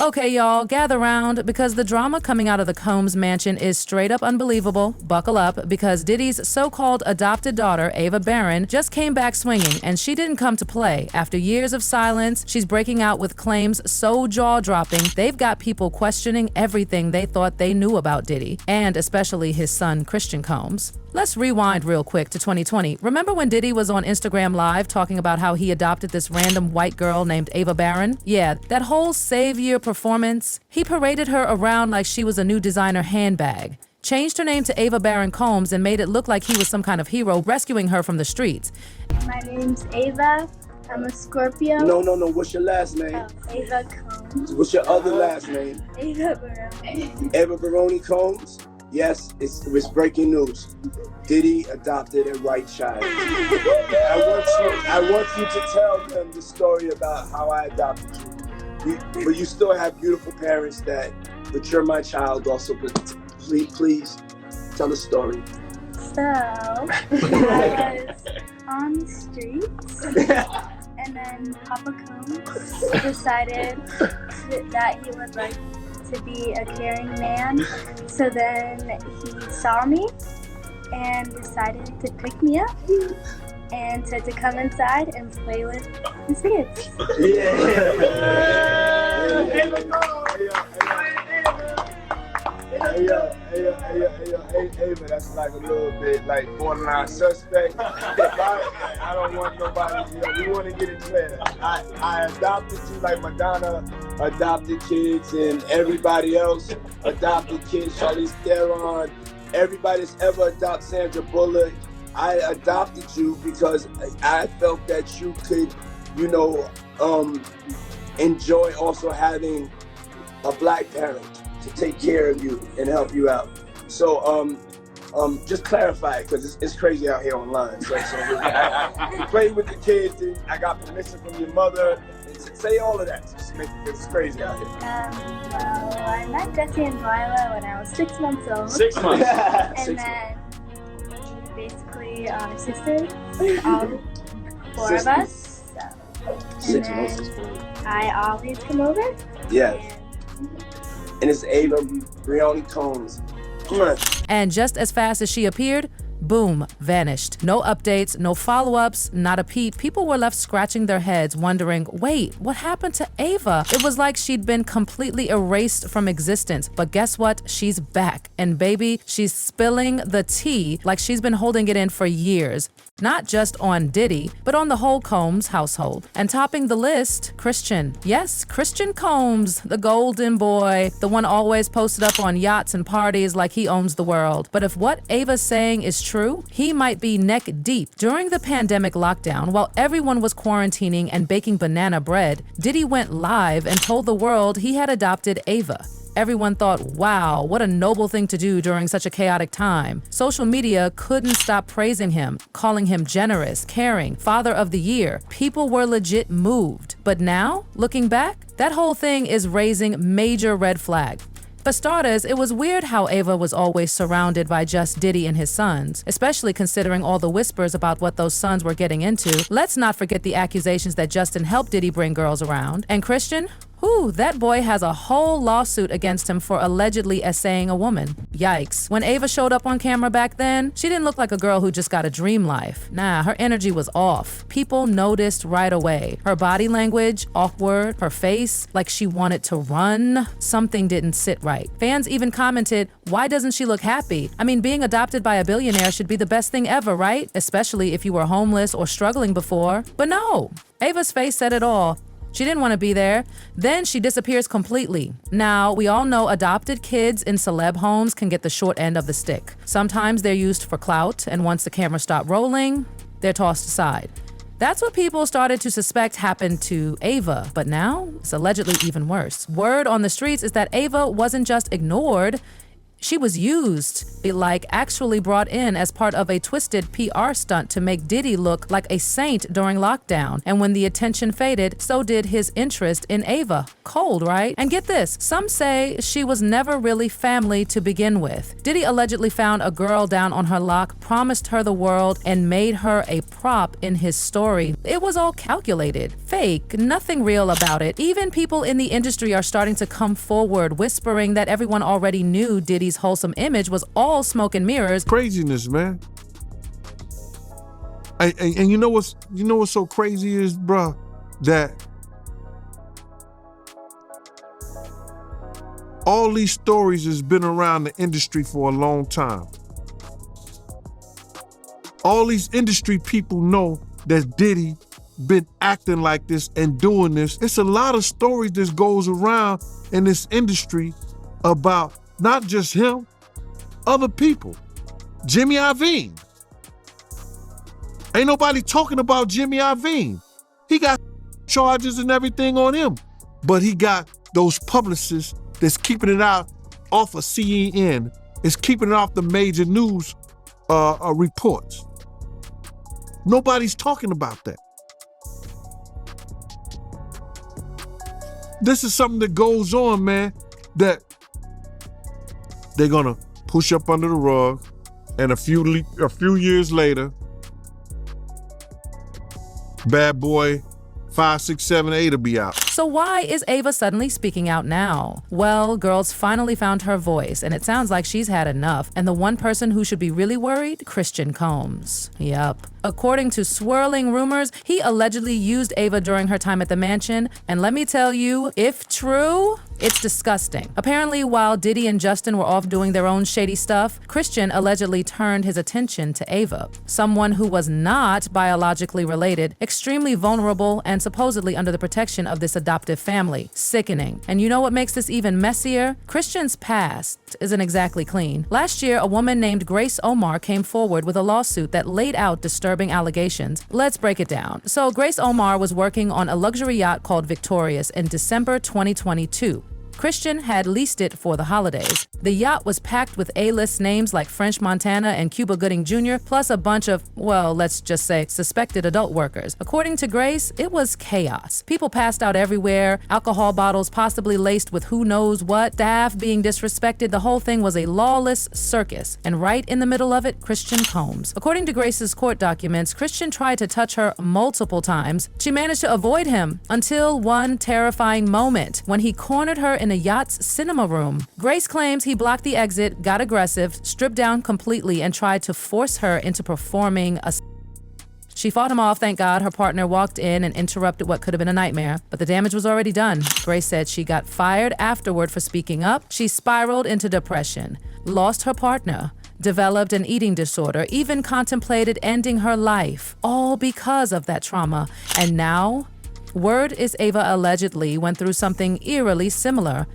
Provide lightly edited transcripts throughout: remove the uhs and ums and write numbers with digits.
Okay, y'all, gather round because the drama coming out of the Combs mansion is straight up unbelievable. Buckle up because Diddy's so-called adopted daughter, Ava Barron, just came back swinging, and she didn't come to play. After years of silence, she's breaking out with claims so jaw-dropping, they've got people questioning everything they thought they knew about Diddy, and especially his son, Christian Combs. Let's rewind real quick to 2020. Remember when Diddy was on Instagram Live talking about how he adopted this random white girl named Ava Barron? Yeah, that whole Savior performance, he paraded her around like she was a new designer handbag, changed her name to Ava Barron Combs, and made it look like he was some kind of hero rescuing her from the streets. My name's Ava. I'm a Scorpio. No. What's your last name? Ava Combs. What's your other last name? Ava Baroni. Ava Baroni Combs? Yes, it's breaking news. Diddy adopted a white child. I want you to tell them the story about how I adopted you. But you still have beautiful parents but you're my child also. But please tell the story. So, I was on the streets, and then Papa Combs decided that he would like to be a caring man. So then he saw me and decided to pick me up and said to come inside and play with his kids. Ava, that's like a little bit like borderline suspect. I don't want nobody, we want to get it clear. I adopted you like Madonna adopted kids and everybody else adopted kids, Charlize Theron, everybody that's ever adopted Sandra Bullock. I adopted you because I felt that you could, enjoy also having a black parent to take care of you and help you out. So just clarify it because it's crazy out here online. So I played with the kids and I got permission from your mother. Say all of that. It's crazy out here. Well, I met Jesse and Lila when I was 6 months old. 6 months. And then basically our sisters, all 4 of us. So. 6 months. I always come over. Yeah. And it's Ava Baroni Combs. Come on. And just as fast as she appeared, boom, vanished. No updates, no follow-ups, not a peep. People were left scratching their heads, wondering, wait, what happened to Ava? It was like she'd been completely erased from existence. But guess what? She's back. And baby, she's spilling the tea like she's been holding it in for years. Not just on Diddy, but on the whole Combs household. And topping the list, Christian. Yes, Christian Combs, the golden boy, the one always posted up on yachts and parties like he owns the world. But if what Ava's saying is true, he might be neck deep. During the pandemic lockdown, while everyone was quarantining and baking banana bread, Diddy went live and told the world he had adopted Ava. Everyone thought, wow, what a noble thing to do during such a chaotic time. Social media couldn't stop praising him, calling him generous, caring, father of the year. People were legit moved. But now, looking back, that whole thing is raising major red flag. For starters, it was weird how Ava was always surrounded by just Diddy and his sons, especially considering all the whispers about what those sons were getting into. Let's not forget the accusations that Justin helped Diddy bring girls around. And Christian? That boy has a whole lawsuit against him for allegedly essaying a woman. Yikes. When Ava showed up on camera back then, she didn't look like a girl who just got a dream life. Nah, her energy was off. People noticed right away. Her body language, awkward, her face, like she wanted to run. Something didn't sit right. Fans even commented, why doesn't she look happy? I mean, being adopted by a billionaire should be the best thing ever, right? Especially if you were homeless or struggling before. But no, Ava's face said it all. She didn't want to be there. Then she disappears completely. Now, we all know adopted kids in celeb homes can get the short end of the stick. Sometimes they're used for clout, and once the camera stopped rolling, they're tossed aside. That's what people started to suspect happened to Ava, but now it's allegedly even worse. Word on the streets is that Ava wasn't just ignored, She was used, like actually brought in as part of a twisted PR stunt to make Diddy look like a saint during lockdown. And when the attention faded, so did his interest in Ava. Cold, right? And get this, some say she was never really family to begin with. Diddy allegedly found a girl down on her luck, promised her the world, and made her a prop in his story. It was all calculated, fake, nothing real about it. Even people in the industry are starting to come forward, whispering that everyone already knew Diddy's wholesome image was all smoke and mirrors. Craziness, man. And you know what's so crazy is, bruh, that all these stories has been around the industry for a long time. All these industry people know that Diddy been acting like this and doing this. It's a lot of stories that goes around in this industry about not just him, other people. Jimmy Iovine. Ain't nobody talking about Jimmy Iovine. He got charges and everything on him, but he got those publicists that's keeping it out off of CNN. It's keeping it off the major news reports. Nobody's talking about that. This is something that goes on, man, that they're gonna push up under the rug, and a few years later, Bad Boy 5, 6, 7, 8 will be out. So why is Ava suddenly speaking out now? Well, girls finally found her voice, and it sounds like she's had enough. And the one person who should be really worried? Christian Combs. Yup. According to swirling rumors, he allegedly used Ava during her time at the mansion. And let me tell you, if true, it's disgusting. Apparently, while Diddy and Justin were off doing their own shady stuff, Christian allegedly turned his attention to Ava, someone who was not biologically related, extremely vulnerable, and supposedly under the protection of this adoptive family. Sickening. And you know what makes this even messier? Christian's past isn't exactly clean. Last year, a woman named Grace Omar came forward with a lawsuit that laid out disturbing allegations. Let's break it down. So Grace Omar was working on a luxury yacht called Victorious in December 2022. Christian had leased it for the holidays. The yacht was packed with A-list names like French Montana and Cuba Gooding Jr., plus a bunch of, well, let's just say suspected adult workers. According to Grace, it was chaos. People passed out everywhere, alcohol bottles possibly laced with who knows what, staff being disrespected. The whole thing was a lawless circus. And right in the middle of it, Christian Combs. According to Grace's court documents, Christian tried to touch her multiple times. She managed to avoid him until one terrifying moment when he cornered her in a yacht's cinema room. Grace claims he blocked the exit, got aggressive, stripped down completely, and tried to force her into performing a... She fought him off, thank God. Her partner walked in and interrupted what could have been a nightmare, but the damage was already done. Grace said she got fired afterward for speaking up. She spiraled into depression, lost her partner, developed an eating disorder, even contemplated ending her life, all because of that trauma. And now, word is Ava allegedly went through something eerily similar,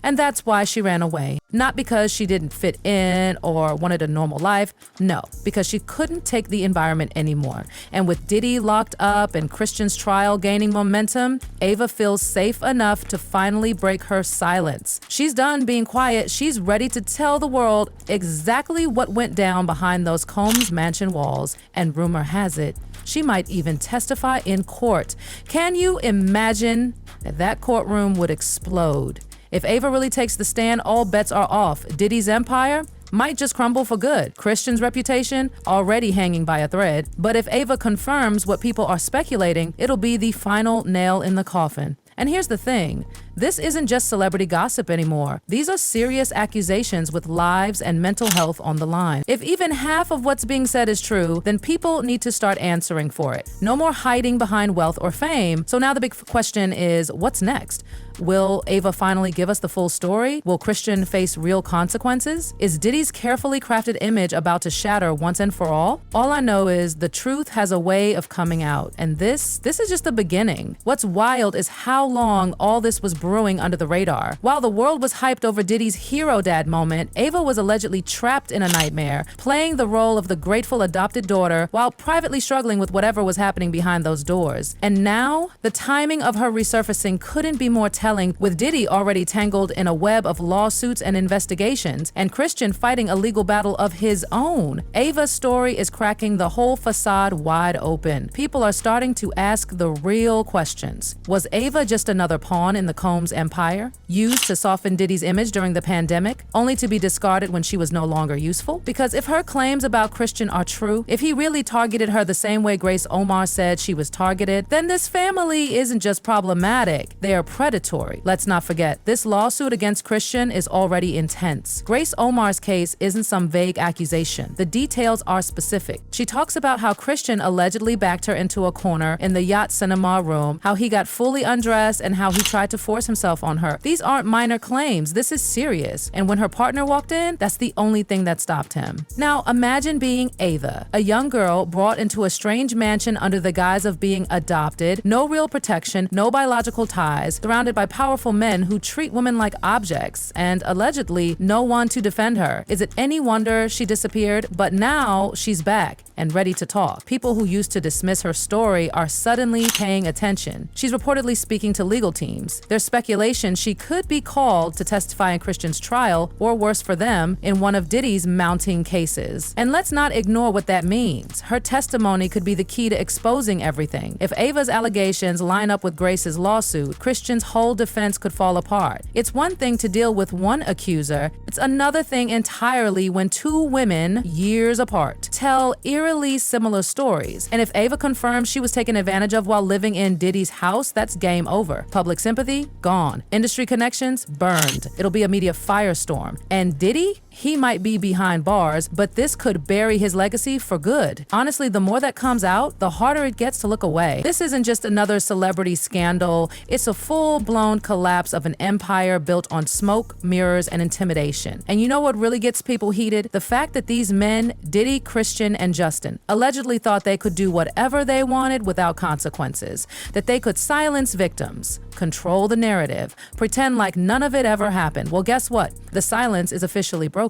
and that's why she ran away. Not because she didn't fit in or wanted a normal life, no, because she couldn't take the environment anymore. And with Diddy locked up and Christian's trial gaining momentum, Ava feels safe enough to finally break her silence. She's done being quiet. She's ready to tell the world exactly what went down behind those Combs mansion walls, and rumor has it, she might even testify in court. Can you imagine that courtroom would explode? If Ava really takes the stand, all bets are off. Diddy's empire might just crumble for good. Christian's reputation already hanging by a thread. But if Ava confirms what people are speculating, it'll be the final nail in the coffin. And here's the thing, this isn't just celebrity gossip anymore. These are serious accusations with lives and mental health on the line. If even half of what's being said is true, then people need to start answering for it. No more hiding behind wealth or fame. So now the big question is, what's next? Will Ava finally give us the full story? Will Christian face real consequences? Is Diddy's carefully crafted image about to shatter once and for all? All I know is the truth has a way of coming out, and this is just the beginning. What's wild is how long all this was brewing under the radar. While the world was hyped over Diddy's hero dad moment, Ava was allegedly trapped in a nightmare, playing the role of the grateful adopted daughter while privately struggling with whatever was happening behind those doors. And now, the timing of her resurfacing couldn't be more telling, with Diddy already tangled in a web of lawsuits and investigations, and Christian fighting a legal battle of his own. Ava's story is cracking the whole facade wide open. People are starting to ask the real questions. Was Ava just another pawn in the Combs empire, used to soften Diddy's image during the pandemic, only to be discarded when she was no longer useful? Because if her claims about Christian are true, if he really targeted her the same way Grace Omar said she was targeted, then this family isn't just problematic, they are predatory. Let's not forget, this lawsuit against Christian is already intense. Grace Omar's case isn't some vague accusation. The details are specific. She talks about how Christian allegedly backed her into a corner in the yacht cinema room, how he got fully undressed, and how he tried to force himself on her. These aren't minor claims, this is serious. And when her partner walked in, that's the only thing that stopped him. Now, imagine being Ava, a young girl brought into a strange mansion under the guise of being adopted, no real protection, no biological ties, surrounded by powerful men who treat women like objects, and allegedly no one to defend her. Is it any wonder she disappeared? But now she's back and ready to talk. People who used to dismiss her story are suddenly paying attention. She's reportedly speaking to legal teams. There's speculation she could be called to testify in Christian's trial, or worse for them, in one of Diddy's mounting cases. And let's not ignore what that means. Her testimony could be the key to exposing everything. If Ava's allegations line up with Grace's lawsuit, Christian's whole defense could fall apart. It's one thing to deal with one accuser, it's another thing entirely when two women, years apart, tell eerily similar stories. And if Ava confirms she was taken advantage of while living in Diddy's house, that's game over. Public sympathy? Gone. Industry connections? Burned. It'll be a media firestorm. And Diddy? He might be behind bars, but this could bury his legacy for good. Honestly, the more that comes out, the harder it gets to look away. This isn't just another celebrity scandal, it's a full-blown collapse of an empire built on smoke, mirrors, and intimidation. And you know what really gets people heated? The fact that these men, Diddy, Christian, and Justin, allegedly thought they could do whatever they wanted without consequences, that they could silence victims, control the narrative, pretend like none of it ever happened. Well, guess what? The silence is officially broken.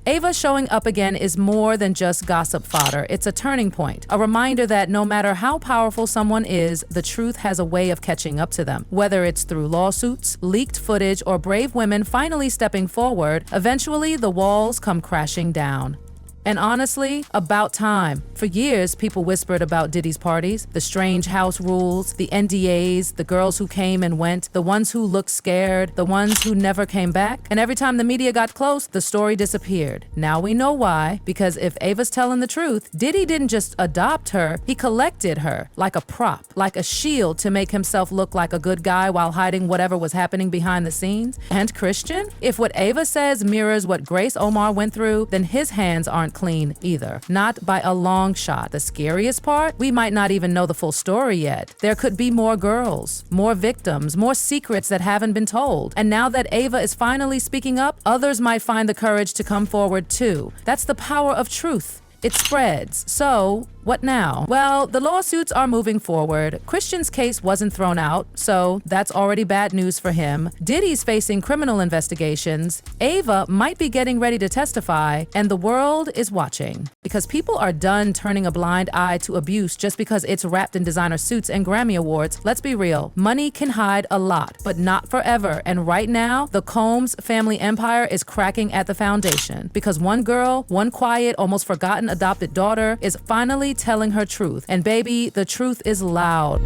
Ava showing up again is more than just gossip fodder. It's a turning point, a reminder that no matter how powerful someone is, the truth has a way of catching up to them. Whether it's through lawsuits, leaked footage, or brave women finally stepping forward, eventually the walls come crashing down. And honestly, about time. For years, people whispered about Diddy's parties, the strange house rules, the NDAs, the girls who came and went, the ones who looked scared, the ones who never came back. And every time the media got close, the story disappeared. Now we know why, because if Ava's telling the truth, Diddy didn't just adopt her, he collected her like a prop, like a shield to make himself look like a good guy while hiding whatever was happening behind the scenes. And Christian? If what Ava says mirrors what Grace Omar went through, then his hands aren't clean either. Not by a long shot. The scariest part? We might not even know the full story yet. There could be more girls, more victims, more secrets that haven't been told. And now that Ava is finally speaking up, others might find the courage to come forward too. That's the power of truth. It spreads. So, what now? Well, the lawsuits are moving forward. Christian's case wasn't thrown out, so that's already bad news for him. Diddy's facing criminal investigations. Ava might be getting ready to testify, and the world is watching. Because people are done turning a blind eye to abuse just because it's wrapped in designer suits and Grammy Awards. Let's be real. Money can hide a lot, but not forever. And right now, the Combs family empire is cracking at the foundation. Because one girl, one quiet, almost forgotten adopted daughter is finally telling her truth. And baby, the truth is loud.